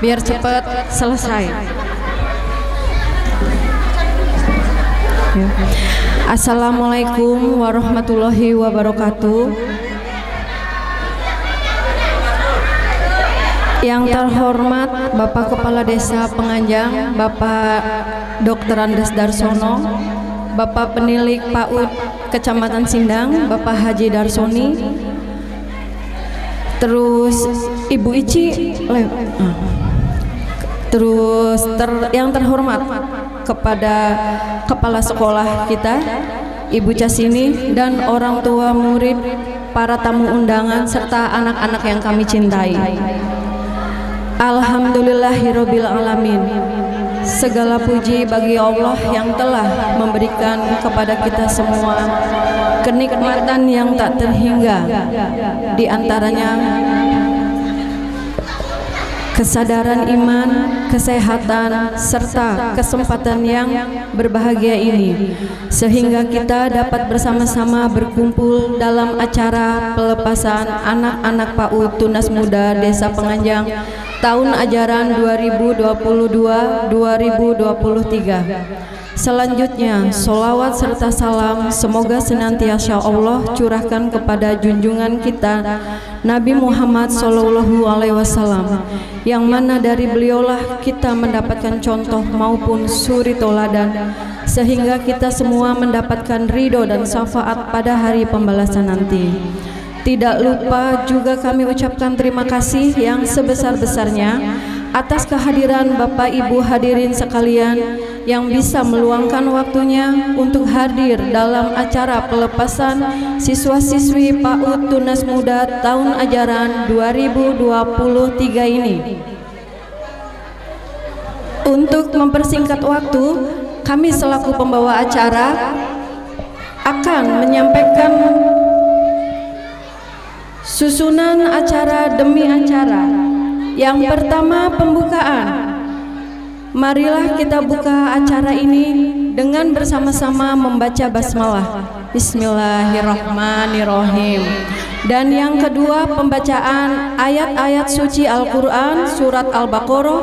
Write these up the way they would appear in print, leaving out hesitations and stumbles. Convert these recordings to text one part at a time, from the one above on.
biar cepat selesai. Assalamualaikum warahmatullahi wabarakatuh. Yang terhormat Bapak Kepala Desa Penganjang, Bapak Dr. Andes Darsono, Bapak Penilik PAUD Kecamatan Sindang, Bapak Haji Darsoni, terus Ibu Ici, terus yang terhormat kepada kepala sekolah kita, Ibu Casini, dan orang tua murid, para tamu undangan, serta anak-anak yang kami cintai. Alhamdulillahirabbil alamin. Segala puji bagi Allah yang telah memberikan kepada kita semua kenikmatan yang tak terhingga, di antaranya kesadaran iman, kesehatan, serta kesempatan yang berbahagia ini, sehingga kita dapat bersama-sama berkumpul dalam acara pelepasan anak-anak PAUD Tunas Muda Desa Penganjang tahun ajaran 2022-2023. Selanjutnya, sholawat serta salam semoga senantiasa Allah curahkan kepada junjungan kita Nabi Muhammad SAW, yang mana dari beliaulah kita mendapatkan contoh maupun suri toladan, sehingga kita semua mendapatkan ridho dan syafaat pada hari pembalasan nanti. Tidak lupa juga kami ucapkan terima kasih yang sebesar-besarnya atas kehadiran Bapak Ibu hadirin sekalian yang bisa meluangkan waktunya untuk hadir dalam acara pelepasan siswa-siswi PAUD Tunas Muda tahun ajaran 2023 ini. Untuk mempersingkat waktu, kami selaku pembawa acara akan menyampaikan susunan acara demi acara. Yang pertama, pembukaan. Marilah kita buka acara ini dengan bersama-sama membaca basmalah. Bismillahirrahmanirrahim. Dan yang kedua, pembacaan ayat-ayat suci Al-Quran surat Al-Baqarah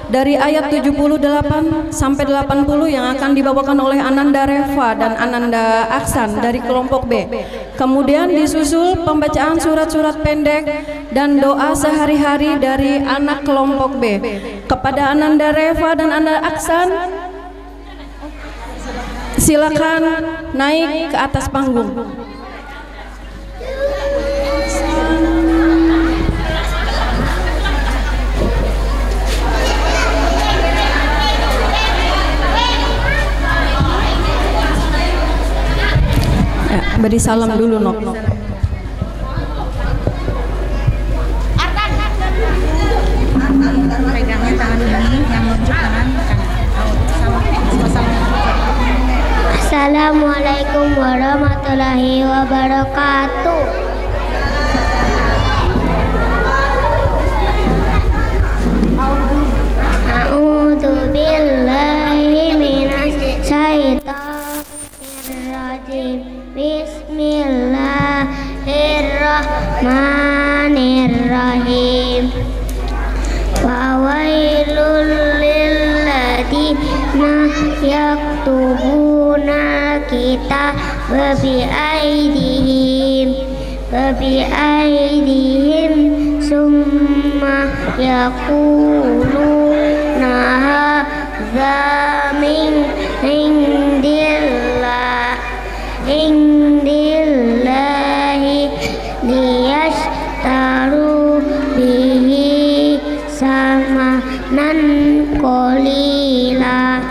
dari ayat 78 sampai 80 yang akan dibawakan oleh Ananda Reva dan Ananda Aksan dari kelompok B. Kemudian disusul pembacaan surat-surat pendek dan doa sehari-hari dari anak kelompok B. Kepada Ananda Reva dan Ananda Aksan, silakan naik ke atas panggung. Beri salam dulu, Nok. Pegangnya tangan ini, yang menunjuk tangan Assalamualaikum warahmatullahi wabarakatuh. A'udzu billahi minasy syaithanir rajim. Bismillahirrahmanirrahim. Fawailul lilladzina yaktubuna kitaba biaidihim summa yaquluna hadza min indillahi liyashtaru bihi samanan qalila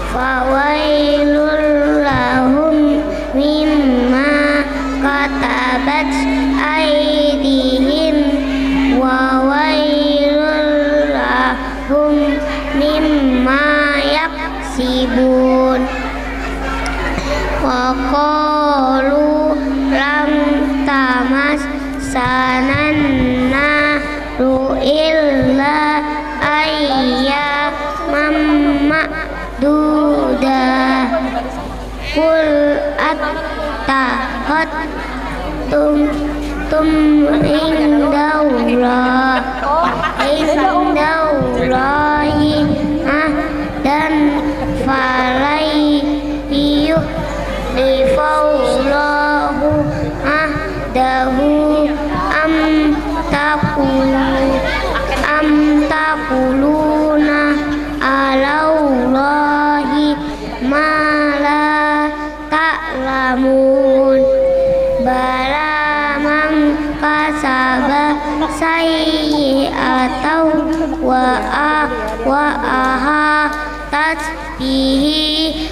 fawailul lahum mimma katabat aydihim wa wailul lahum mimma yaksibun wa qalu lam tamas sananna illa ayyaman ma'dudah qul attahadtum indallah indallahi dan falaihi lifaulahu ahdahu am taquluna alallahi ma la ta'lamun bala man kasaba sayyi'atau wa aha tasbihi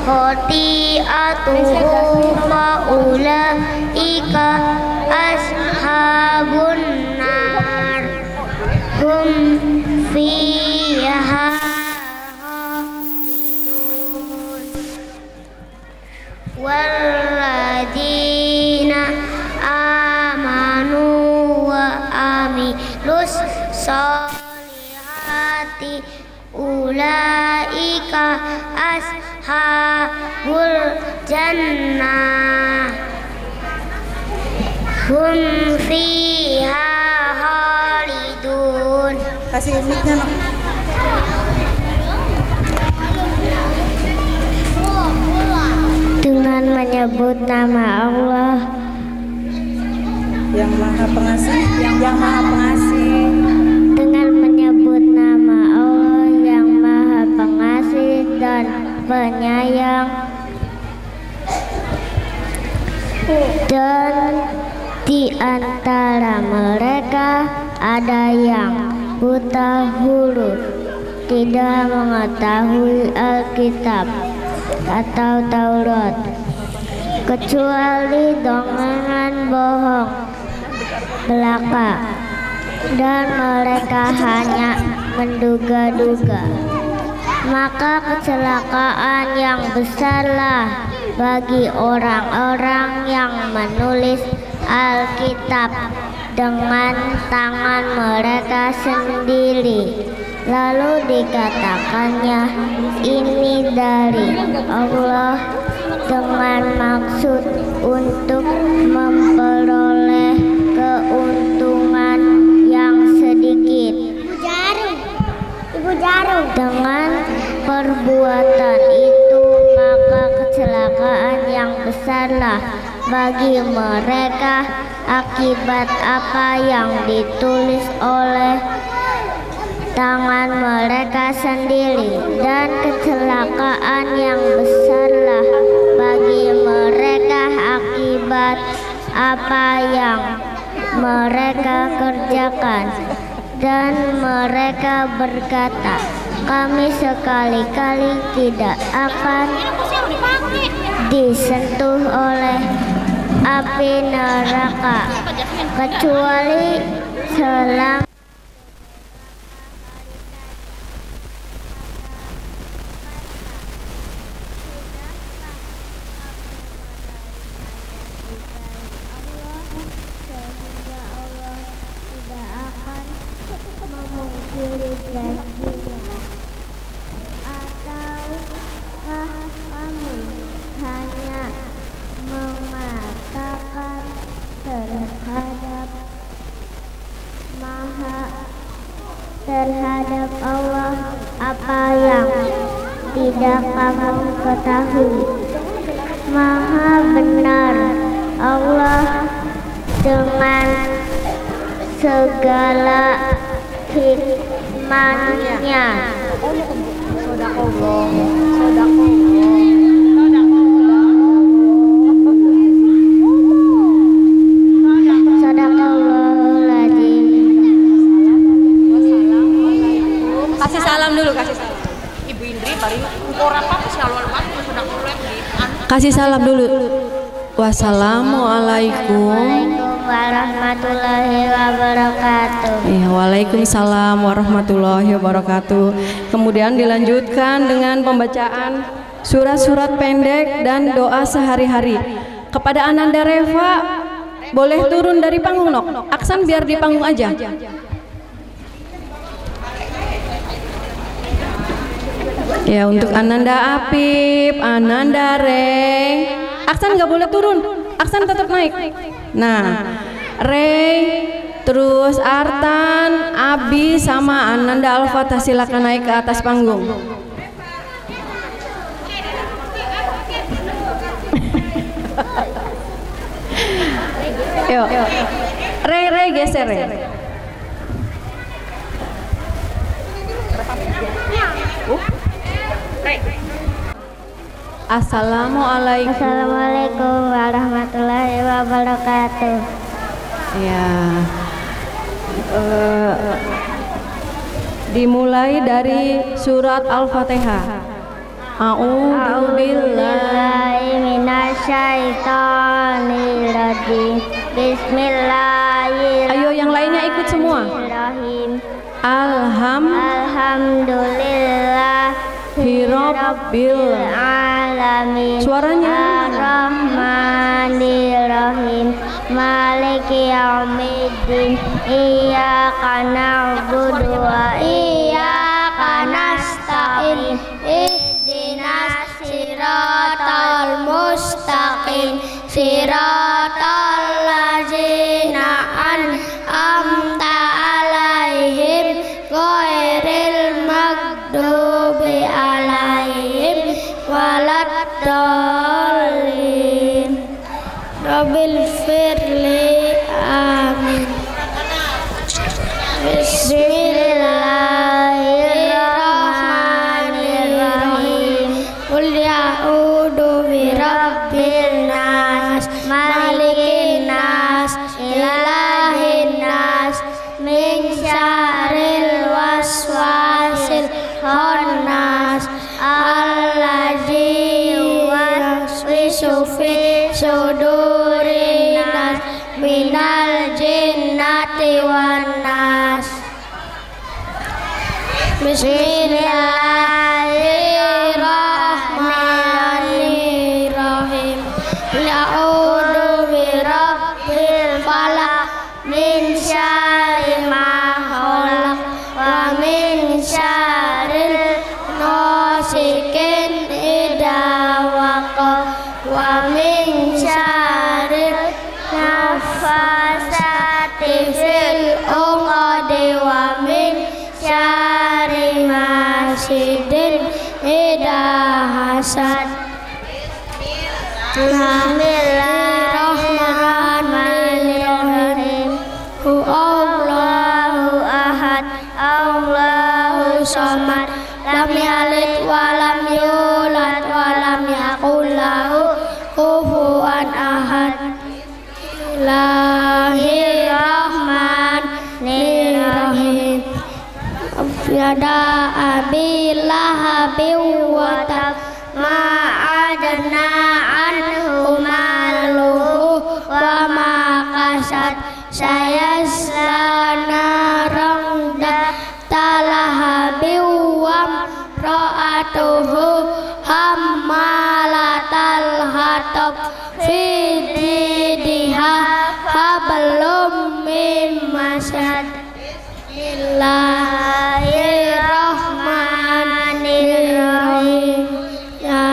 khoti'atuhu fa'ulaika ashabun nar hum fiha walladzina amanu wa amilus solihati ulaika ashabul jannah hum fiha khalidun. Kasih mic-nya, Nok. Dengan menyebut nama Allah Yang Maha Pengasih, yang Maha Pengasih. dengan menyebut nama Allah yang Maha Pengasih dan Penyayang, dan di antara mereka ada yang buta huruf, tidak mengetahui Alkitab atau Taurat, kecuali dongengan bohong belaka, dan mereka hanya menduga-duga. Maka kecelakaan yang besarlah bagi orang-orang yang menulis Alkitab dengan tangan mereka sendiri, lalu dikatakannya ini dari Allah dengan maksud untuk memperoleh keuntungan yang sedikit. Ibu Jarum. Dengan perbuatan itu maka kecelakaan yang besarlah bagi mereka akibat apa yang ditulis oleh tangan mereka sendiri, dan kecelakaan yang besarlah bagi mereka akibat apa yang mereka kerjakan. Dan mereka berkata, kami sekali-kali tidak akan disentuh oleh api neraka kecuali selama terhadap Allah apa yang tidak kamu ketahui. Maha benar Allah dengan segala hikmahnya. Kasih salam dulu, kasih salam. Ibu Indri bari orang apa sih lalu sudah mulai di Kasih salam dulu. Wassalamualaikum warahmatullahi wabarakatuh. Waalaikumsalam warahmatullahi wabarakatuh. Kemudian dilanjutkan dengan pembacaan surat-surat pendek dan doa sehari-hari. Kepada Ananda Reva, boleh turun dari panggung, Nok. Aksan biar di panggung aja. Ya, untuk Ananda Apip, Ananda Reng, Aksan nggak boleh turun, Aksan tetap naik. Nah, Ray, terus Artan, Abi sama Ananda Al-Fatah silakan naik ke atas panggung. Yuk. Ray geser Ray. Assalamualaikum. Assalamualaikum warahmatullahi wabarakatuh. Ya. Dimulai dari surat Al-Fatihah. A'udzu billahi minasyaitonir rajim. Bismillahirrahmanirrahim. Ayo yang lainnya ikut semua. Alhamdulillahi rabbil alamin. Suaranya. Ar-Rahmanir-Rahim. Maliki yaumiddin. Iyyaka na'budu wa iyyaka nasta'in. Ihdinas siratal mustaqim. Siratal ladzina an'amta 'alaihim ghairil maghdubi 'alaihim waladdallin. Rabbil firli amin. Bismillahirrahmanirrahim. Qul ya'udzu birabbin nas, malikin nas, ilahin nas, min syarril waswasil khannas, allazi yuwaswisu fi sudurin nas, minal jinnati wan nas. Bismillahirrahmanirrahim. Ya'udzu birabbil falaq min syarri ma khalaq wa min syarril nasikin idza waqab wa min syarril nafasati fil uqadi wa min syarri hasidin idza hasad. Bismillahirrahmanirrahim. Allahu ahad, Allahu samad, lam yalid wa lam yulad wa lam yakul lahu kufuwan ahad. Bismillahirrahmanirrahim. Yada abi lahabin wa tab, ma adna anhu maluhu wa ma kasad, sayasla naran talahabin wa ra'atuhu hammalatal hatab, fi jidiha hablum mim masad. Bismillahirrahmanirrahim. Ya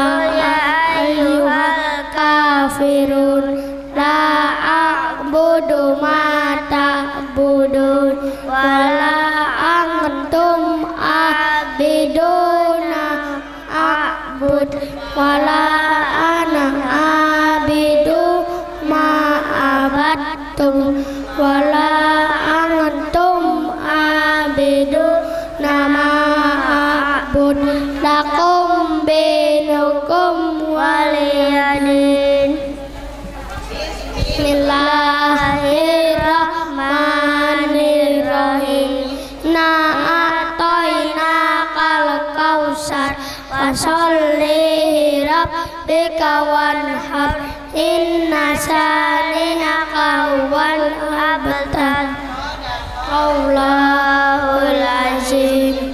ayyuhal kafirun, la a'budu ma ta'budun wa la antum abiduna a'bud wa la ana abidu ma abadtum wa la antum abidu nama a'bud lakum binukum waliyadin. Bismillahirrahmanirrahim. Na'atoina kal kausar fasolli rabbika wanhar, inna saniyaka wal abtar. Allahul azim.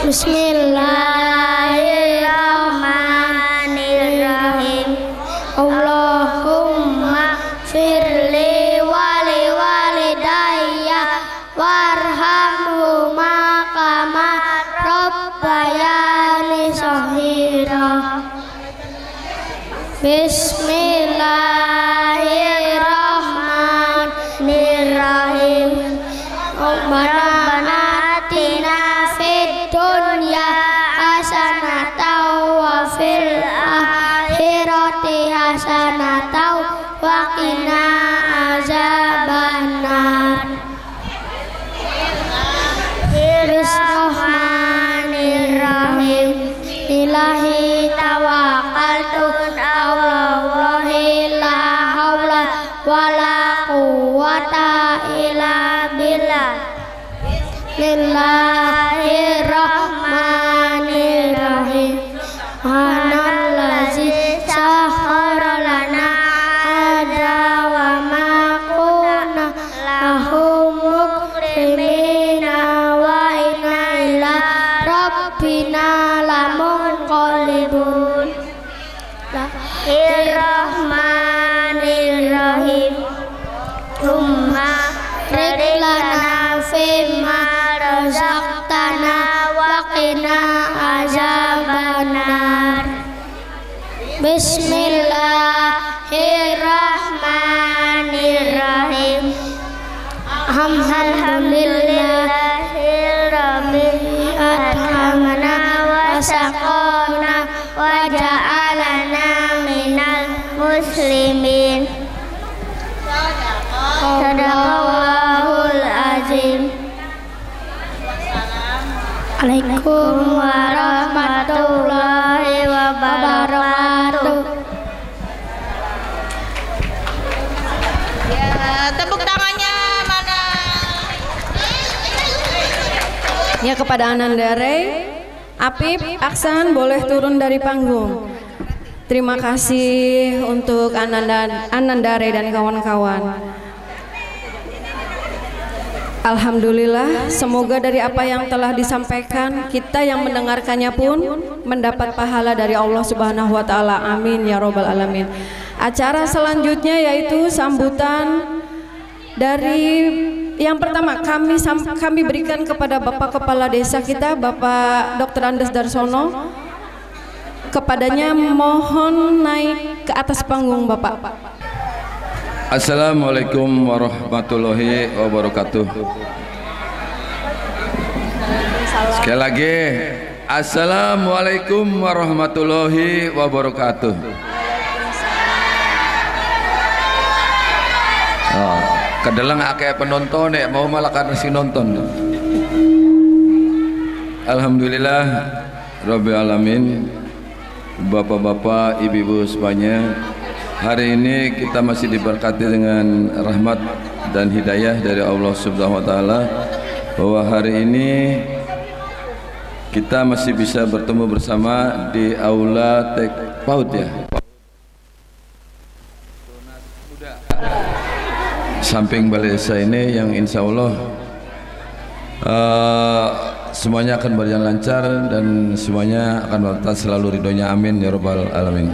Bismillahirrahmanirrahim. Allahumma firli wali walidayya warhamhuma kama rabbayani shaghira. Bismillahirrahmanirrahim. sayyiati hasanatan wa qina azabannar. Bismillahirrahmanirrahim. Ilahi tawakkaltu Allahi la haula wala quwwata illa billah. Bismillahirrahmanirrahim. Subhanallazi sakhkhara lana hadza wa ma kunna lahu muqrinina wa inna ila rabbina lamunqalibun. Bismillahirrahmanirrahim. Tsumma barik lana fimma razaqtana wa qina azabannar. Bismillahirrahmanirrahim. Alhamdulillahirabbil alamin wa saqana wa ja'alana minal muslimin. Sadaqallahul azim. Assalamualaikum warahmatullahi wabarakatuh. Ya, tepuk tangannya mana? Ya, kepada Anandare, Apip, Aksan boleh turun dari panggung. Terima kasih untuk Anandare dan kawan-kawan. Alhamdulillah, semoga dari apa yang telah disampaikan, kita yang mendengarkannya pun mendapat pahala dari Allah Subhanahu wa Ta'ala. Amin ya Robbal 'Alamin. Acara selanjutnya yaitu sambutan dari yang pertama kami berikan kepada Bapak Kepala Desa kita, Bapak Dr. Andes Darsono. Kepadanya mohon naik ke atas panggung, Bapak. Assalamualaikum warahmatullahi wabarakatuh. Sekali lagi, assalamualaikum warahmatullahi wabarakatuh. Oh, kedelang akeh penonton nek mau malah karena si nonton. Alhamdulillah Rabbil Alamin. Bapak-bapak, ibu-ibu semuanya, hari ini kita masih diberkati dengan rahmat dan hidayah dari Allah Subhanahu wa Ta'ala, bahwa hari ini kita masih bisa bertemu bersama di aula PAUD ya, samping balai desa ini, yang insya Allah semuanya akan berjalan lancar dan semuanya akan bertas selalu ridhonya. Amin ya Rabbal Alamin.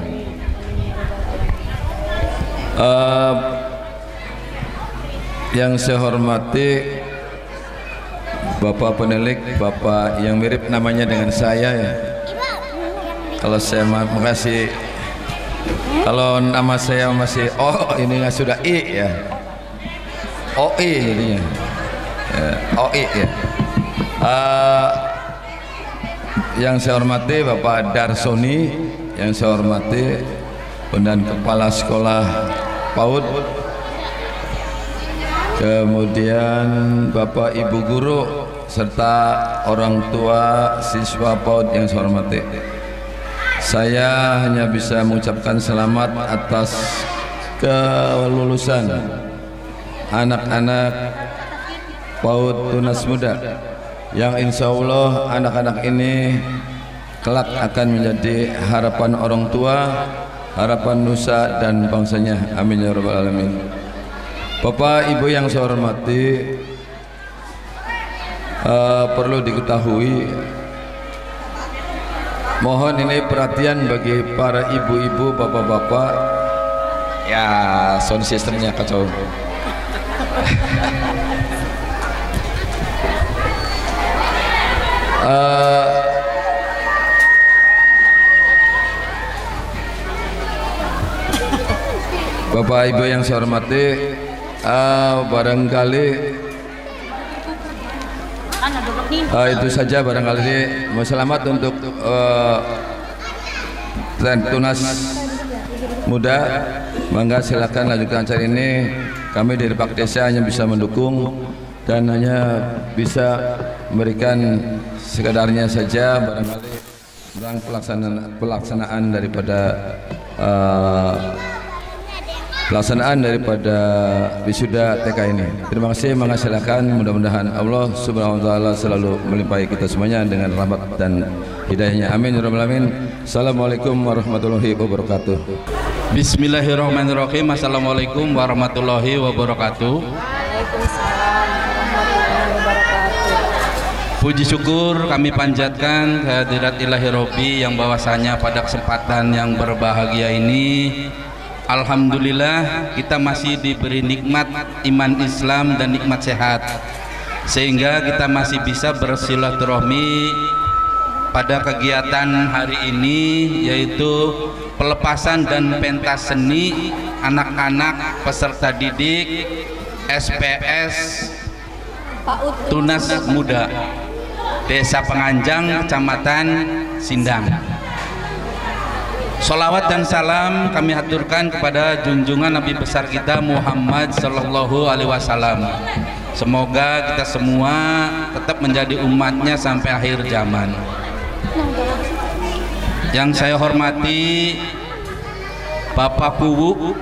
Yang saya hormati Bapak penilik, Bapak yang mirip namanya dengan saya ya. Kalau saya makasih, kalau nama saya masih ini nggak sudah I ya, OI jadinya ya, OI ya. Yang saya hormati Bapak Darsoni, yang saya hormati dan Kepala Sekolah PAUD, kemudian Bapak Ibu Guru serta orang tua siswa PAUD yang saya hormati. Saya hanya bisa mengucapkan selamat atas kelulusan anak-anak PAUD Tunas Muda, yang insya Allah anak-anak ini kelak akan menjadi harapan orang tua, harapan nusa dan bangsanya. Amin ya Rabbal Alamin. Bapak Ibu yang saya hormati, perlu diketahui, mohon ini perhatian bagi para ibu-ibu, bapak-bapak. Ya, sound systemnya kacau. Bapak Ibu yang saya hormati, barangkali itu saja barangkali. Mau selamat untuk tunas Muda, mangga silakan lanjutkan acara ini. Kami dari Pak Desa hanya bisa mendukung dan hanya bisa memberikan sekadarnya saja, barangkali pelaksanaan daripada wisuda TK ini. Terima kasih, silakan. Mudah-mudahan Allah Subhanahu wa taala selalu melimpahi kita semuanya dengan rahmat dan hidayahnya. Amin ya rabbal alamin. Assalamualaikum warahmatullahi wabarakatuh. Bismillahirrahmanirrahim. Assalamualaikum warahmatullahi wabarakatuh. Puji syukur kami panjatkan kehadirat Ilahi Robbi yang bahwasanya pada kesempatan yang berbahagia ini, alhamdulillah kita masih diberi nikmat iman Islam dan nikmat sehat, sehingga kita masih bisa bersilaturahmi pada kegiatan hari ini, yaitu pelepasan dan pentas seni anak-anak peserta didik SPS Tunas Muda Desa Penganjang, Kecamatan Sindang. Sholawat dan salam kami haturkan kepada junjungan Nabi besar kita Muhammad Sallallahu Alaihi Wasallam. Semoga kita semua tetap menjadi umatnya sampai akhir zaman. Yang saya hormati Bapak Kuwu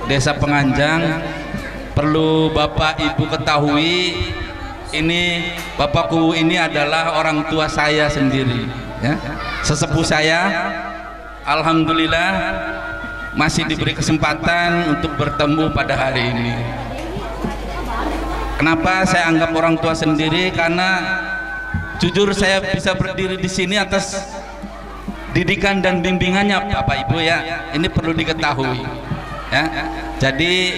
Desa Penganjang, perlu Bapak Ibu ketahui, ini Bapak Kuwu ini adalah orang tua saya sendiri, ya, sesepuh saya. Alhamdulillah masih diberi kesempatan untuk bertemu pada hari ini. Kenapa saya anggap orang tua sendiri? Karena jujur saya bisa berdiri di sini atas didikan dan bimbingannya Bapak Ibu, ya. Ini perlu diketahui, ya. Jadi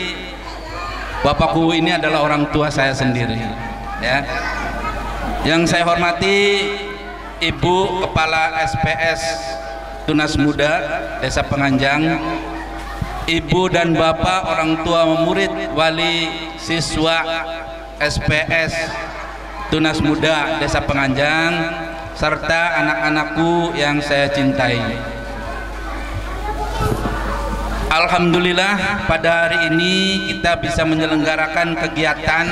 Bapak Kuwu ini adalah orang tua saya sendiri, ya. Yang saya hormati Ibu Kepala SPS Tunas Muda Desa Penganjang, Ibu dan Bapak orang tua murid wali siswa SPS Tunas Muda Desa Penganjang, serta anak-anakku yang saya cintai. Alhamdulillah pada hari ini kita bisa menyelenggarakan kegiatan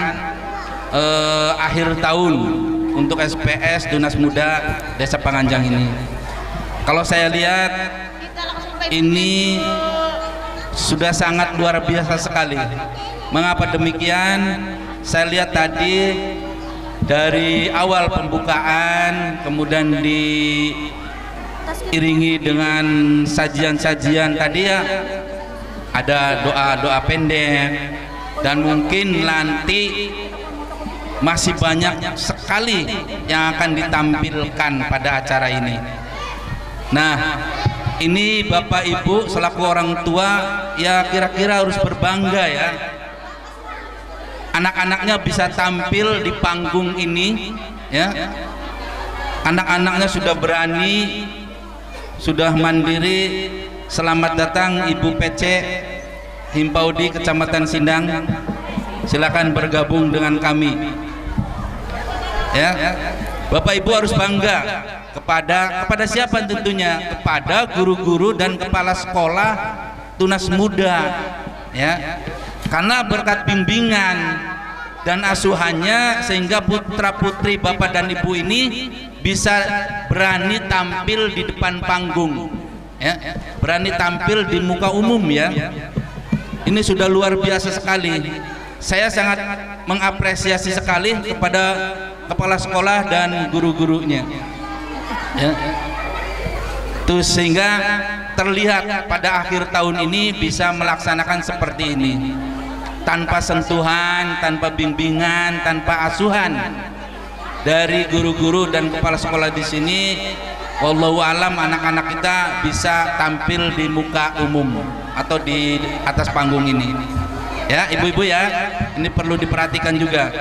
akhir tahun untuk SPS Tunas Muda Desa Penganjang ini. Kalau saya lihat ini sudah sangat luar biasa sekali. Mengapa demikian? Saya lihat tadi dari awal pembukaan, kemudian diiringi dengan sajian-sajian tadi, ya, ada doa-doa pendek, dan mungkin nanti masih banyak sekali yang akan ditampilkan pada acara ini. Nah, ini Bapak Ibu selaku orang tua ya kira-kira harus berbangga, ya. Anak-anaknya bisa tampil di panggung ini, ya. Anak-anaknya sudah berani, sudah mandiri. Selamat datang Ibu PC Himpaudi Kecamatan Sindang. Silakan bergabung dengan kami, ya. Bapak Ibu harus bangga kepada siapa tentunya? Kepada guru-guru dan kepala sekolah Tunas Muda, ya. Karena berkat bimbingan dan asuhannya sehingga putra-putri Bapak dan Ibu ini bisa berani tampil di depan panggung, ya. Berani tampil di muka umum, ya. Ini sudah luar biasa sekali. Saya sangat mengapresiasi sekali kepada kepala sekolah dan guru-gurunya, ya. Tuh, sehingga terlihat pada akhir tahun ini bisa melaksanakan seperti ini, tanpa sentuhan, tanpa bimbingan, tanpa asuhan dari guru-guru dan kepala sekolah di sini. Wallahu alam, anak-anak kita bisa tampil di muka umum atau di atas panggung ini, ya ibu-ibu, ya. Ini perlu diperhatikan juga.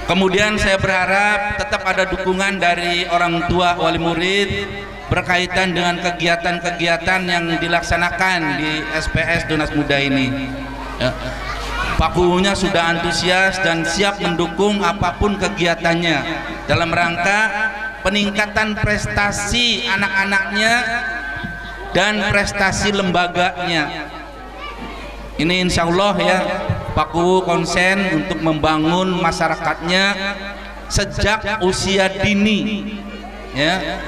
Kemudian saya berharap tetap ada dukungan dari orang tua wali murid berkaitan dengan kegiatan-kegiatan yang dilaksanakan di SPS Tunas Muda ini, ya. Pak Kuwunya sudah antusias dan siap mendukung apapun kegiatannya dalam rangka peningkatan prestasi anak-anaknya dan prestasi lembaganya. Ini insya Allah ya, Pak Kuwu konsen untuk membangun masyarakatnya sejak usia dini, ya,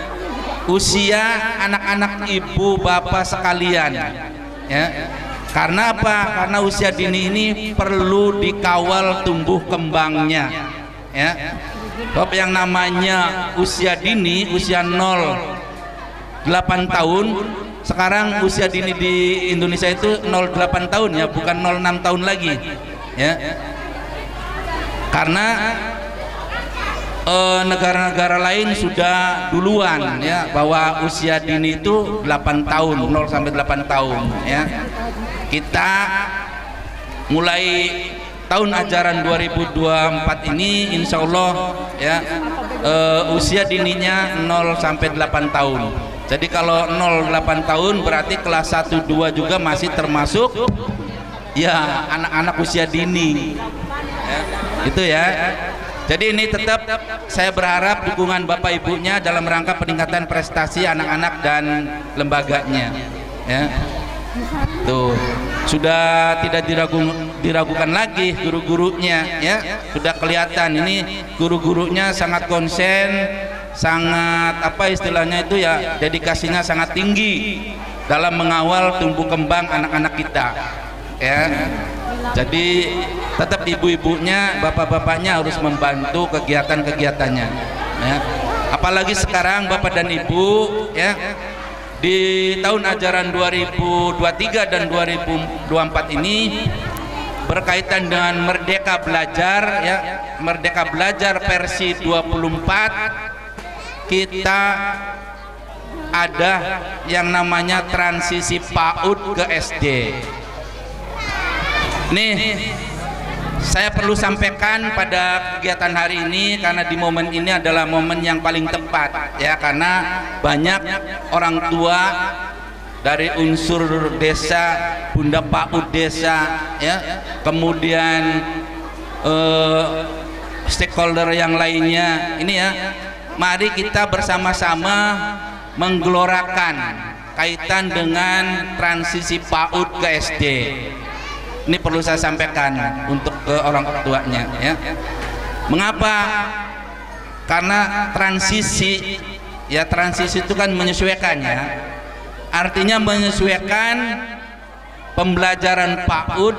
usia anak-anak ibu bapak sekalian, ya. Karena apa? Karena usia dini ini perlu dikawal tumbuh kembangnya, ya. Sebab yang namanya usia dini, usia 0-8 tahun. Sekarang usia dini di Indonesia itu 0,8 tahun ya, bukan 0,6 tahun lagi ya. Karena negara-negara lain sudah duluan ya, bahwa usia dini itu 8 tahun, 0 sampai 8 tahun ya. Kita mulai tahun ajaran 2024 ini insya Allah ya, usia dininya 0 sampai 8 tahun. Jadi kalau 0-8 tahun berarti kelas 1-2 juga masih termasuk ya anak-anak usia dini ya, itu ya. Jadi ini tetap saya berharap dukungan Bapak Ibunya dalam rangka peningkatan prestasi anak-anak dan lembaganya ya. Tuh sudah tidak diragukan lagi guru-gurunya ya, sudah kelihatan ini guru-gurunya sangat konsen, sangat apa istilahnya itu ya, dedikasinya sangat tinggi dalam mengawal tumbuh kembang anak-anak kita ya. Jadi tetap ibu-ibunya, bapak-bapaknya harus membantu kegiatan-kegiatannya ya. Apalagi sekarang Bapak dan Ibu ya, di tahun ajaran 2023 dan 2024 ini berkaitan dengan Merdeka Belajar ya, Merdeka Belajar versi 24, kita ada yang namanya transisi PAUD ke SD. Nih saya perlu sampaikan pada kegiatan hari ini karena di momen ini adalah momen yang paling tepat ya, karena banyak orang tua dari unsur desa, Bunda PAUD desa ya, kemudian stakeholder yang lainnya ini ya. Mari kita bersama-sama menggelorakan kaitan dengan transisi PAUD ke SD. Ini perlu saya sampaikan untuk ke orang tuanya ya. Mengapa? Karena transisi ya, transisi itu kan menyesuaikan ya. Artinya menyesuaikan pembelajaran PAUD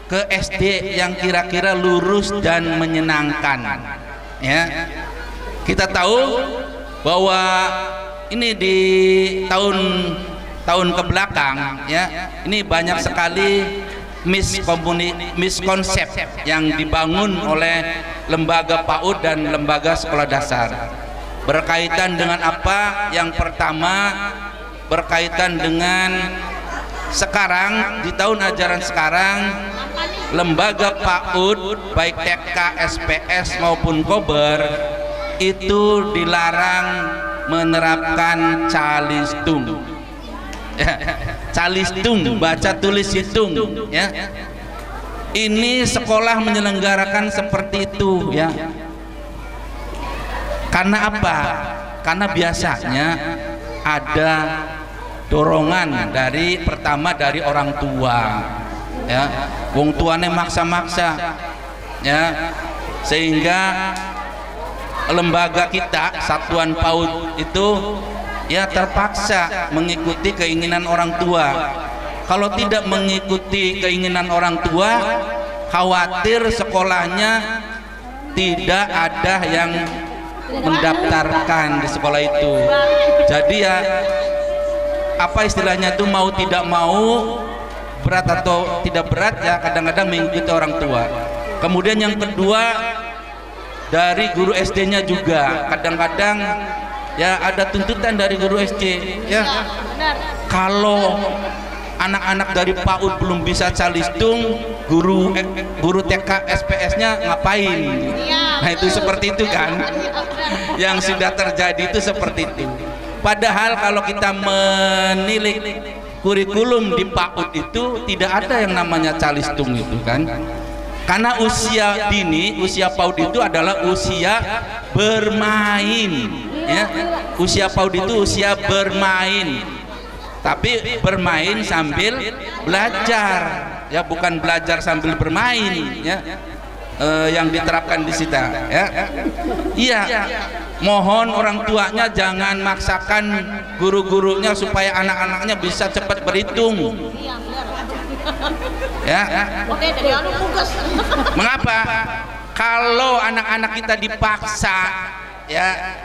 ke SD yang kira-kira lurus dan menyenangkan ya. Kita tahu bahwa ini di tahun kebelakang ya, ini banyak sekali miskonsep yang dibangun oleh lembaga PAUD dan lembaga sekolah dasar. Berkaitan dengan apa? Yang pertama berkaitan dengan sekarang di tahun ajaran sekarang lembaga PAUD baik TK, SPS maupun Kober itu dilarang menerapkan calistung ya, calistung, baca tulis hitung ya. Ini sekolah menyelenggarakan seperti itu ya. Karena apa? Karena biasanya ada dorongan dari pertama dari orang tua ya, wong tuane maksa-maksa ya, sehingga lembaga kita Satuan PAUD itu ya terpaksa mengikuti keinginan orang tua. Kalau tidak mengikuti keinginan orang tua, khawatir sekolahnya tidak ada yang mendaftarkan di sekolah itu. Jadi ya apa istilahnya itu, mau tidak mau, berat atau tidak berat ya, kadang-kadang mengikuti orang tua. Kemudian yang kedua dari guru SD-nya juga kadang-kadang ya ada tuntutan dari guru SD ya. Kalau anak-anak dari PAUD belum bisa calistung, guru TK SPS-nya ngapain? Nah itu seperti itu kan, yang sudah terjadi itu seperti itu. Padahal kalau kita menilik kurikulum di PAUD itu tidak ada yang namanya calistung itu kan. Karena usia dini, usia PAUD itu adalah usia bermain ya. Usia PAUD itu usia bermain. tapi bermain sambil belajar, ya, bukan belajar sambil bermain, ya. Yang diterapkan di situ, ya. Iya, mohon orang tuanya jangan maksakan guru-gurunya supaya anak-anaknya bisa cepat berhitung, ya. Mengapa? Kalau anak-anak kita dipaksa, ya,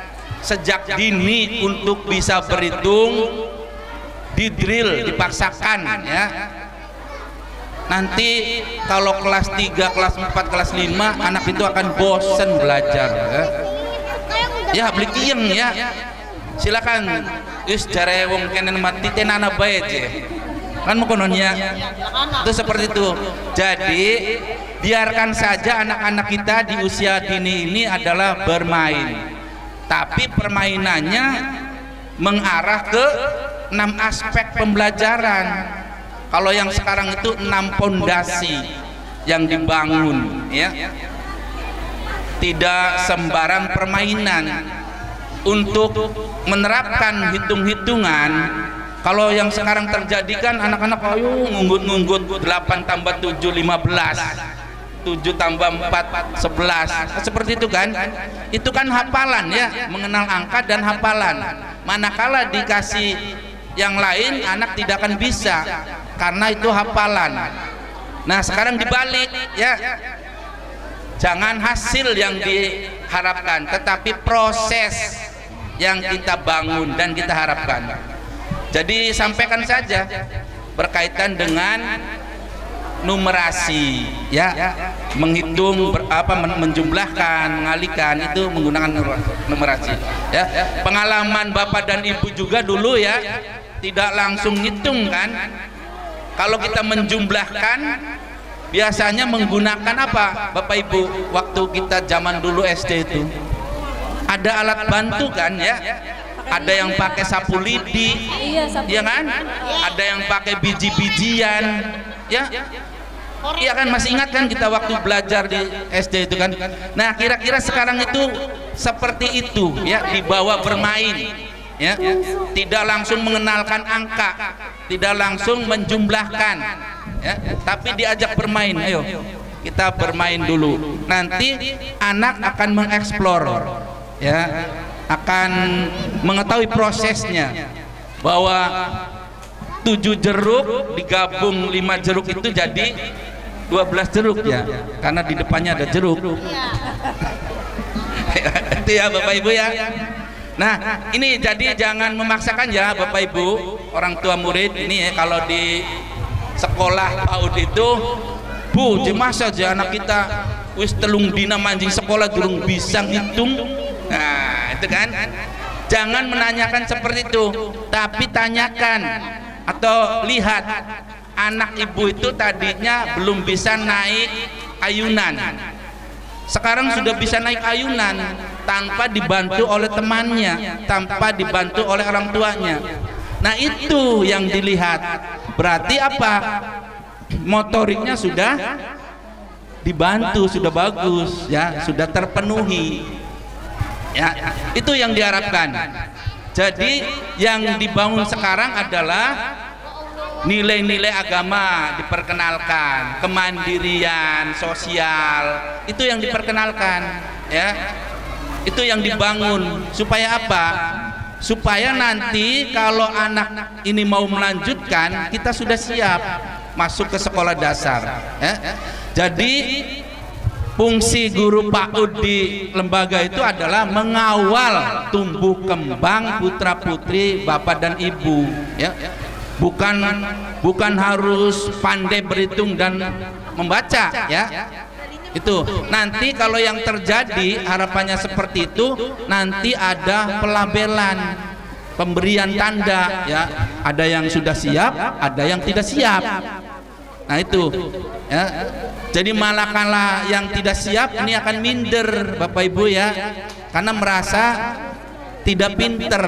sejak dini untuk bisa berhitung, didrill, dipaksakan, ya, nanti kalau kelas 3, kelas 4, kelas 5 anak itu akan bosen belajar, ya, beli kieng, ya. Silakan is jare wong kenen mati tenana bae je kan mokononnya itu seperti itu. Jadi biarkan saja anak-anak kita di usia dini ini adalah bermain, tapi permainannya mengarah ke 6 aspek pembelajaran. Kalau yang sekarang itu 6 pondasi yang dibangun, ya. Tidak sembarang permainan. Untuk menerapkan hitung-hitungan, kalau yang sekarang terjadi kan anak-anak ayo ngunggut-ngunggut 8 tambah 7 15, 7 tambah 4 11, seperti itu kan. Itu kan hafalan, ya, mengenal angka dan hafalan. Manakala dikasih yang lain anak tidak akan bisa karena itu hafalan. Nah, sekarang dibalik, ya. Jangan hasil yang diharapkan, tetapi proses yang kita bangun dan kita harapkan. Jadi sampaikan saja berkaitan dengan numerasi, ya, menghitung menjumlahkan, mengalihkan, itu menggunakan numerasi, ya. Pengalaman Bapak dan Ibu juga dulu, ya, tidak langsung ngitung kan. Kalau kita menjumlahkan biasanya menggunakan apa Bapak Ibu? Waktu kita zaman dulu SD itu ada alat bantu kan, ya. Ada yang pakai sapu lidi, ya kan? Ada yang pakai biji-bijian, ya. Iya kan, masih ingat kan kita waktu belajar di SD itu kan. Nah, kira-kira sekarang itu seperti itu, ya, dibawa bermain, ya. Tidak langsung mengenalkan angka, tidak langsung menjumlahkan, ya, tapi diajak bermain. Ayo kita bermain dulu, nanti anak akan mengeksplor, ya, akan mengetahui prosesnya bahwa 7 jeruk digabung 5 jeruk itu jadi 12 jeruk, ya, karena di depannya ada jeruk. Itu ya Bapak Ibu, ya. Nah, ini jadi jangan memaksakan, ya Bapak Ibu, orang tua murid ini, ya. Kalau di sekolah PAUD itu, Bu, masa aja anak kita wis telung dina manjing sekolah durung bisa ngitung. Nah, itu kan. Jangan menanyakan seperti itu, tapi tanyakan atau lihat anak ibu itu tadinya belum bisa naik ayunan, sekarang sudah bisa naik ayunan tanpa dibantu oleh temannya, tanpa dibantu oleh orang tuanya. Nah, itu yang dilihat. Berarti apa? Motoriknya sudah dibantu, sudah bagus, ya, sudah terpenuhi, ya. Itu yang diharapkan. Jadi yang dibangun sekarang adalah nilai-nilai agama diperkenalkan, kemandirian sosial itu yang diperkenalkan, ya. Itu yang dibangun supaya apa? Supaya nanti kalau anak ini mau melanjutkan, kita sudah siap masuk ke sekolah dasar, ya. Jadi fungsi guru PAUD di lembaga itu adalah mengawal tumbuh kembang putra putri bapak dan ibu, ya. Bukan harus pandai berhitung dan membaca, ya. Itu nanti kalau yang terjadi harapannya seperti itu, nanti ada pelabelan, pemberian tanda, ya. Ada yang sudah siap, ada yang tidak siap. Nah, itu, ya. Jadi malakala yang tidak siap ini akan minder Bapak Ibu, ya, karena merasa tidak pinter.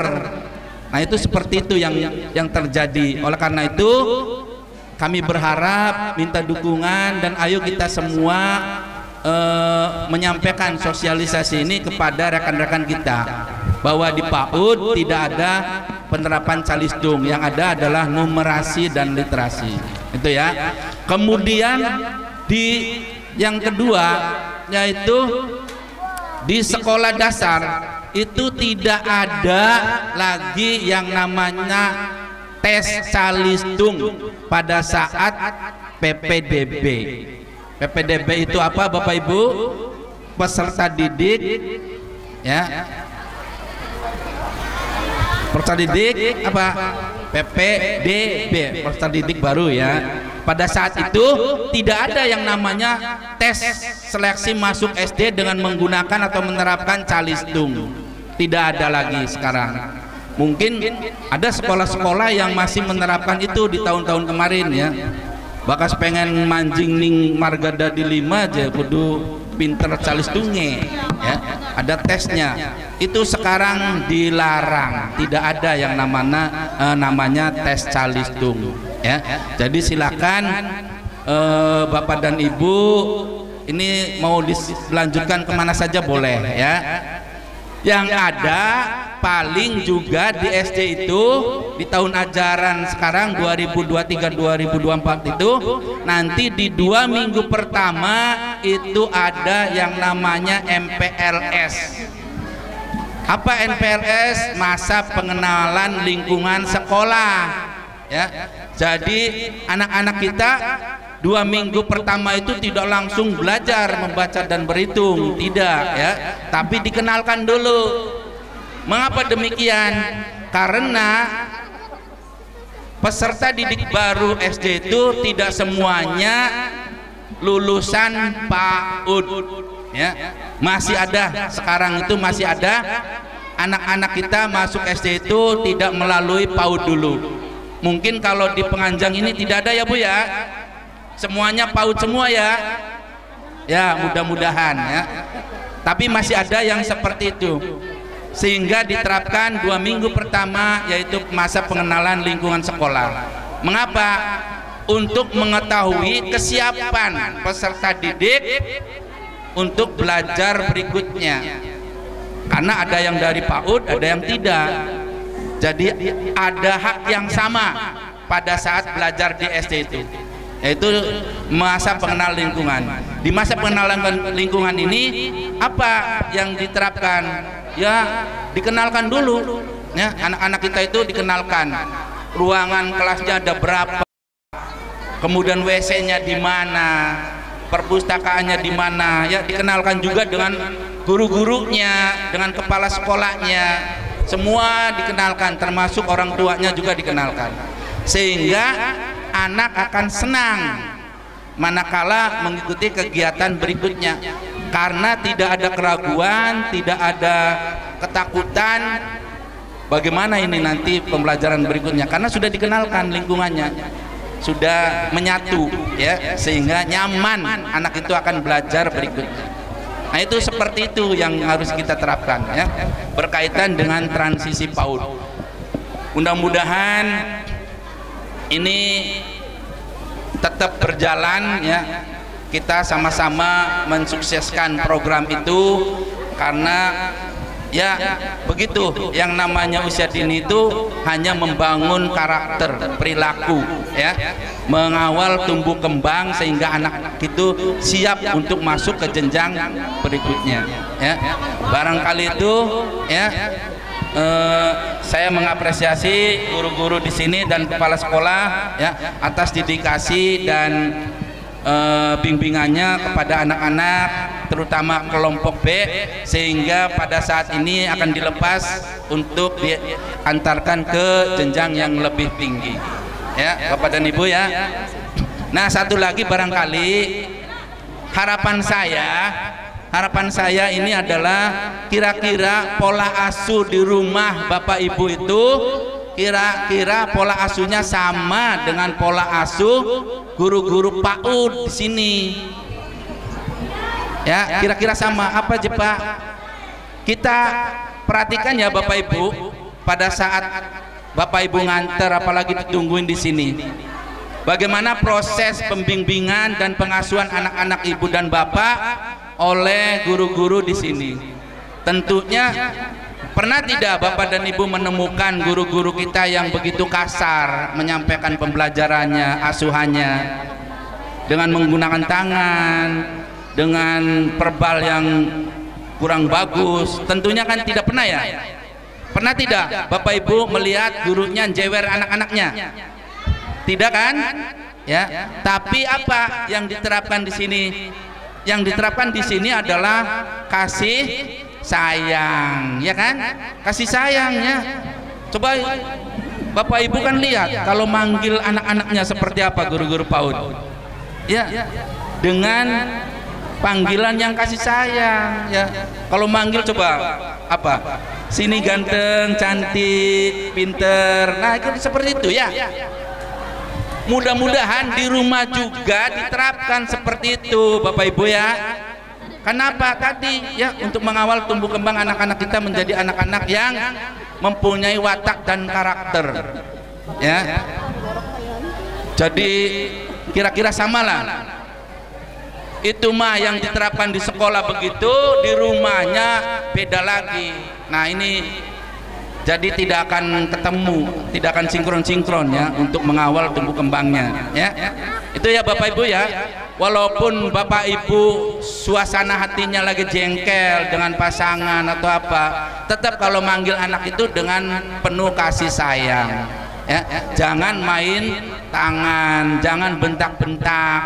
Nah, itu seperti itu yang terjadi. Oleh karena itu kami berharap, minta dukungan, dan ayo kita semua menyampaikan sosialisasi ini kepada rekan-rekan kita bahwa di PAUD tidak ada penerapan calistung. Yang ada adalah numerasi dan literasi. Itu ya. Kemudian di yang kedua yaitu di sekolah dasar itu tidak ada lagi yang namanya tes calistung pada saat PPDB. PPDB itu apa Bapak Ibu? Peserta didik ya. Peserta didik apa? PPDB, peserta didik baru ya. Pada saat itu tidak ada yang namanya tes seleksi masuk SD dengan menggunakan atau menerapkan calistung. Tidak ada lagi sekarang. Mungkin ada sekolah-sekolah yang masih menerapkan itu di tahun-tahun kemarin ya. Bakas pengen manjing ning margada di 5 aja kudu pinter calistungnya ya. Ada tesnya. Itu sekarang dilarang. Tidak ada yang namanya tes calistung ya. Jadi silakan Bapak dan Ibu ini mau dilanjutkan kemana saja boleh ya. Yang ada paling juga di SD itu di tahun ajaran sekarang 2023-2024 itu nanti di 2 minggu pertama itu ada yang namanya MPLS. Apa MPLS? Masa pengenalan lingkungan sekolah ya. Jadi anak-anak kita 2 minggu pertama itu tidak langsung belajar membaca dan berhitung, tidak ya, tapi dikenalkan dulu. Mengapa demikian? Karena peserta didik baru SD itu tidak semuanya lulusan PAUD ya. Masih ada sekarang itu masih ada anak-anak kita masuk SD itu tidak melalui PAUD dulu. Mungkin kalau di Penganjang ini tidak ada ya Bu ya. Semuanya PAUD semua ya. Ya, mudah-mudahan ya. Tapi masih ada yang seperti itu. Sehingga diterapkan 2 minggu pertama yaitu masa pengenalan lingkungan sekolah. Mengapa? Untuk mengetahui kesiapan peserta didik untuk belajar berikutnya. Karena ada yang dari PAUD, ada yang tidak. Jadi ada hak yang sama pada saat belajar di SD itu, yaitu masa pengenalan lingkungan. Di masa pengenalan lingkungan ini apa yang diterapkan? Ya dikenalkan dulu ya, anak-anak kita itu dikenalkan ruangan kelasnya ada berapa, kemudian WC-nya di mana, perpustakaannya di mana ya, dikenalkan juga dengan guru-gurunya, dengan kepala sekolahnya, semua dikenalkan, termasuk orang tuanya juga dikenalkan, sehingga anak akan senang manakala mengikuti kegiatan berikutnya, karena tidak ada keraguan, tidak ada ketakutan bagaimana ini nanti pembelajaran berikutnya, karena sudah dikenalkan lingkungannya, sudah menyatu ya, sehingga nyaman anak itu akan belajar berikutnya. Nah itu seperti itu yang harus kita terapkan ya, berkaitan dengan transisi PAUD. Mudah-mudahan ini tetap berjalan ya, kita sama-sama mensukseskan program itu, karena ya begitu, yang namanya usia dini itu hanya membangun karakter, perilaku ya, mengawal tumbuh kembang sehingga anak itu siap untuk masuk ke jenjang berikutnya ya. Barangkali itu ya, saya mengapresiasi guru-guru di sini dan kepala sekolah ya atas dedikasi dan bimbingannya kepada anak-anak, terutama kelompok B, sehingga pada saat ini akan dilepas untuk diantarkan ke jenjang yang lebih tinggi ya Bapak dan Ibu ya. Nah satu lagi barangkali harapan saya ini adalah kira-kira pola asuh di rumah Bapak Ibu itu kira-kira pola asuhnya sama dengan pola asuh guru-guru PAUD di sini ya, kira-kira sama. Apa aja Pak? Kita perhatikan ya Bapak Ibu, pada saat Bapak Ibu nganter apalagi ditungguin di sini, bagaimana proses pembimbingan dan pengasuhan anak-anak ibu dan bapak oleh guru-guru di sini. Tentunya Pernah tidak Bapak dan Ibu menemukan guru-guru kita yang begitu kasar menyampaikan pembelajarannya, asuhannya, dengan menggunakan tangan, dengan verbal yang kurang bagus? Tentunya kan tidak pernah ya. Pernah tidak Bapak Ibu melihat gurunya jewer anak-anaknya? Tidak kan? Ya. Tapi apa yang diterapkan di sini? Yang diterapkan di sini adalah kasih sayang, ya kan? Kasih sayang ya. Coba Bapak Ibu kan lihat kalau manggil anak-anaknya seperti apa guru-guru PAUD. Ya, dengan panggilan yang kasih sayang ya. Kalau manggil coba apa? Sini ganteng, cantik, pinter. Nah, itu seperti itu ya. Mudah-mudahan di rumah juga diterapkan seperti itu Bapak Ibu ya. Kenapa tadi ya, untuk mengawal tumbuh kembang anak-anak kita menjadi anak-anak yang mempunyai watak dan karakter ya. Jadi kira-kira samalah itu mah yang diterapkan di sekolah begitu, di rumahnya beda lagi. Nah ini jadi tidak akan ketemu, tidak akan sinkron-sinkron ya untuk mengawal tumbuh kembangnya ya. Itu ya Bapak Ibu ya. Walaupun Bapak Ibu suasana hatinya lagi jengkel dengan pasangan atau apa, tetap kalau manggil anak itu dengan penuh kasih sayang ya. Jangan main tangan, jangan bentak-bentak,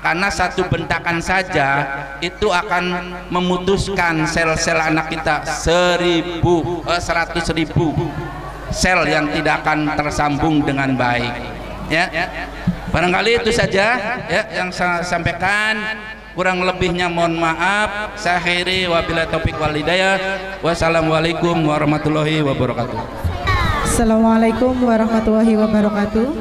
karena satu bentakan saja itu akan memutuskan sel-sel anak kita 100.000 sel yang tidak akan tersambung dengan baik ya. Barangkali itu saja ya yang saya sampaikan, kurang lebihnya mohon maaf. Saya akhiri, wabillahi taufik wal hidayah. Wassalamualaikum warahmatullahi wabarakatuh. Assalamualaikum warahmatullahi wabarakatuh.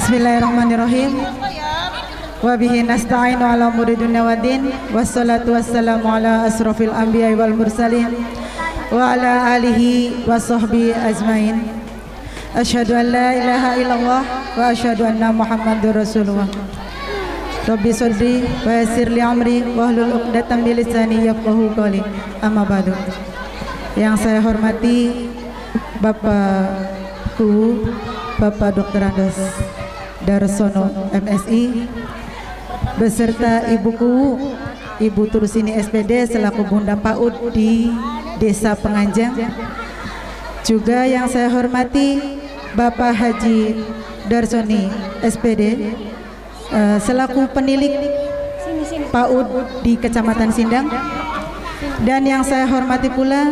Bismillahirrahmanirrahim. Wa bihi nasta'inu ala umuri dunya waddin. Wassalatu wassalamu ala asrofil anbiya'i wal mursalin wa ala alihi wa sahbihi ajmain. Asyhadu an la ilaha illallah wa asyhadu anna Muhammadur Rasulullah. Rabbi sholli wa yassir li amri wahlul 'uqdatam min lisani yafqahu qawli. Amma ba'du. Yang saya hormati Bapakku, Bapak Dr. Andos Darsono MSI, beserta Ibuku, Ibu Tursini SPD selaku Bunda PAUD di Desa Penganjang. Juga yang saya hormati Bapak Haji Darsoni SPD selaku penilik PAUD di Kecamatan Sindang. Dan yang saya hormati pula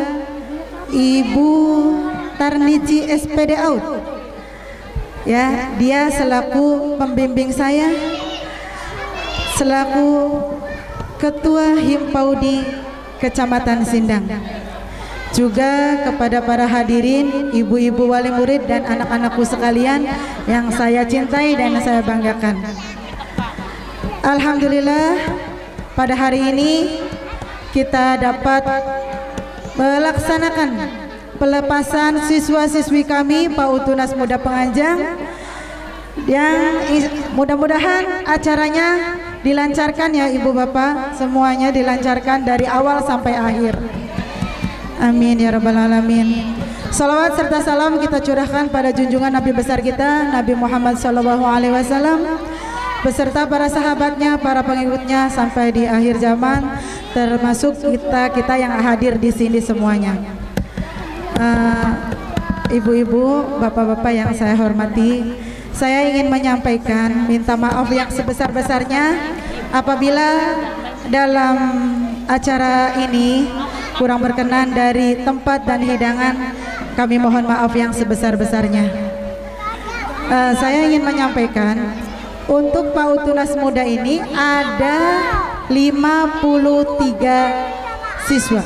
Ibu Tarnici SPD AUD ya, dia selaku pembimbing saya, selaku Ketua HIM PAUDI Kecamatan Sindang. Juga kepada para hadirin, ibu-ibu wali murid dan anak-anakku sekalian yang saya cintai dan saya banggakan. Alhamdulillah pada hari ini kita dapat melaksanakan pelepasan siswa-siswi kami PAUD Tunas Muda Penganjang, yang mudah-mudahan acaranya dilancarkan ya Ibu Bapak, semuanya dilancarkan dari awal sampai akhir. Amin ya rabbal alamin. Salawat serta salam kita curahkan pada junjungan Nabi besar kita Nabi Muhammad SAW beserta para sahabatnya, para pengikutnya sampai di akhir zaman, termasuk kita yang hadir di sini semuanya. Ibu-ibu, bapak-bapak yang saya hormati, saya ingin menyampaikan minta maaf yang sebesar-besarnya apabila dalam acara ini kurang berkenan dari tempat dan hidangan. Kami mohon maaf yang sebesar-besarnya. Saya ingin menyampaikan untuk PAUD Tunas Muda ini ada 53 siswa.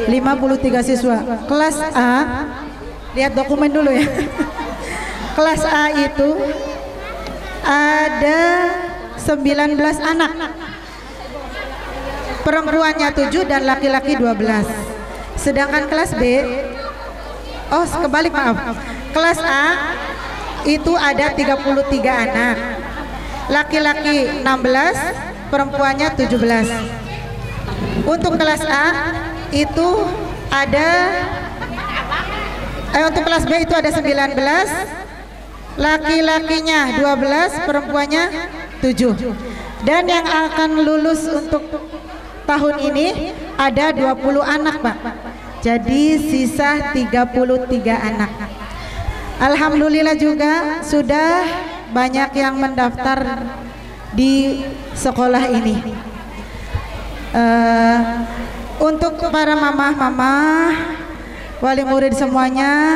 53 siswa. Kelas A, lihat dokumen dulu ya. Kelas A itu ada 19 anak. Perempuannya 7 dan laki-laki 12. Sedangkan kelas B, oh kebalik maaf. Kelas A itu ada 33 anak. Laki-laki 16, perempuannya 17. Untuk kelas A itu ada untuk kelas B itu ada 19, laki-lakinya 12, perempuannya 7. Dan yang akan lulus untuk tahun ini ada 20 anak, Pak. Jadi sisa 33 anak. Alhamdulillah juga sudah banyak yang mendaftar di sekolah ini. Untuk para mama-mama, wali murid semuanya,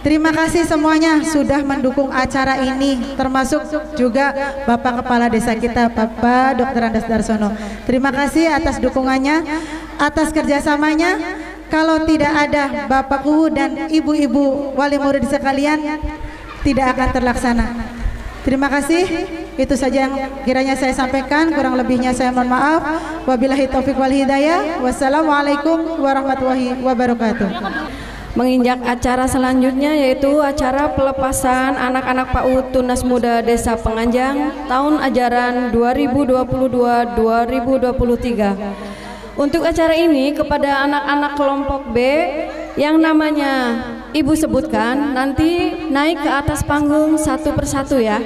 terima kasih semuanya sudah mendukung acara ini, termasuk juga Bapak Kepala Desa kita, Bapak Dr. Andas Darsono. Terima kasih atas dukungannya, atas kerjasamanya. Kalau tidak ada Bapakku dan ibu-ibu wali murid sekalian, tidak akan terlaksana. Terima kasih. Itu saja yang kiranya saya sampaikan, kurang lebihnya saya mohon maaf. Wabillahi taufik wal hidayah. Wassalamualaikum warahmatullahi wabarakatuh. Menginjak acara selanjutnya yaitu acara pelepasan anak-anak PAUD Tunas Muda Desa Penganjang tahun ajaran 2022-2023. Untuk acara ini kepada anak-anak kelompok B yang namanya Ibu sebutkan, nanti naik ke atas panggung satu persatu ya.